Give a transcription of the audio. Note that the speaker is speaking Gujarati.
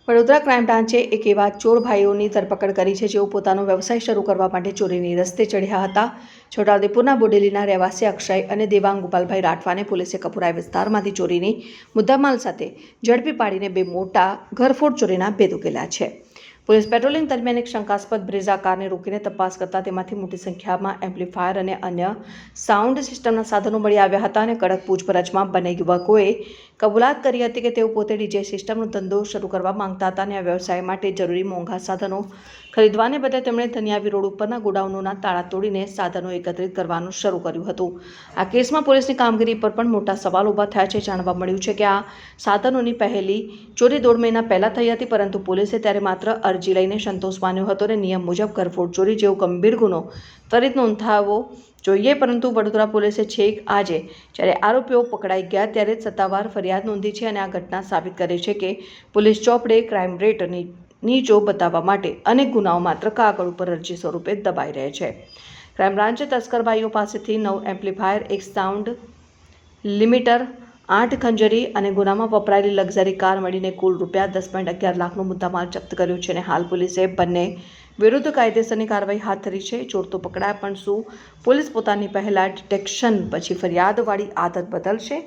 વડોદરા ક્રાઇમ બ્રાન્ચે એક એવા ચોર ભાઈઓની ધરપકડ કરી છે જેઓ પોતાનો વ્યવસાય શરૂ કરવા માટે ચોરીની રસ્તે ચઢ્યા હતા। છોટાઉદેપુરના બોડેલીના રહેવાસી અક્ષય અને દેવાંગ ગોપાલભાઈ રાઠવાને પોલીસે કપુરાઈ વિસ્તારમાંથી ચોરીની મુદ્દામાલ સાથે ઝડપી પાડીને બે મોટા ઘરફોડ ચોરીના ભેદ ઉકેલ્યા છે। પોલીસ પેટ્રોલિંગ દરમિયાન એક શંકાસ્પદ બ્રેઝા કારને રોકીને તપાસ કરતા તેમાંથી મોટી સંખ્યામાં એમ્પ્લીફાયર અને અન્ય સાઉન્ડ સિસ્ટમના સાધનો મળી આવ્યા હતા અને કડક પૂછપરછમાં બંને યુવકોએ કબૂલાત કરી હતી કે તેઓ પોતે ડીજે સિસ્ટમનો ધંધો શરૂ કરવા માંગતા હતા અને આ વ્યવસાય માટે જરૂરી મોંઘા સાધનો ખરીદવાને બદલે તેમણે ધનિયાવી રોડ ઉપરના ગોડાઉનોના તાળા તોડીને સાધનો એકત્રિત કરવાનું શરૂ કર્યું હતું। આ કેસમાં પોલીસની કામગીરી પર પણ મોટા સવાલ ઊભા થયા છે। જાણવા મળ્યું છે કે આ સાધનોની પહેલી ચોરી 1.5 મહિના પહેલા થઈ હતી, પરંતુ પોલીસે ત્યારે માત્ર અરજી લઈને સંતોષ માન્યો હતો અને નિયમ મુજબ ઘરફોડ ચોરી જેવો ગંભીર ગુનો ત્વરિત નોંધાવવો જોઈએ। પરંતુ વડોદરા પોલીસે છેક આજે જ્યારે આરોપીઓ પકડાઈ ગયા ત્યારે સત્તાવાર ફરિયાદ નોંધી છે અને આ ઘટના સાબિત કરે છે કે પોલીસ ચોપડે ક્રાઇમ રેટ નીચો બતાવવા માટે અનેક ગુનાઓ માત્ર કાગળ ઉપર અરજી સ્વરૂપે દબાઈ રહે છે। ક્રાઇમ બ્રાન્ચે તસ્કર ભાઈઓ પાસેથી 9 એમ્પ્લીફાયર, એક સાઉન્ડ લિમિટર, 8 ખંજરી અને ગુનામાં વપરાયેલી લક્ઝરી કાર મળીને કુલ ₹10.11 લાખનો મુદ્દામાલ જપ્ત કર્યો છે અને હાલ પોલીસે બંને વિરુદ્ધ કાયદેસરની કાર્યવાહી હાથ ધરી છે। ચોર તો પકડાયા, પણ શું પોલીસ પોતાની પહેલા ડિટેક્શન પછી ફરિયાદવાળી આદત બદલશે?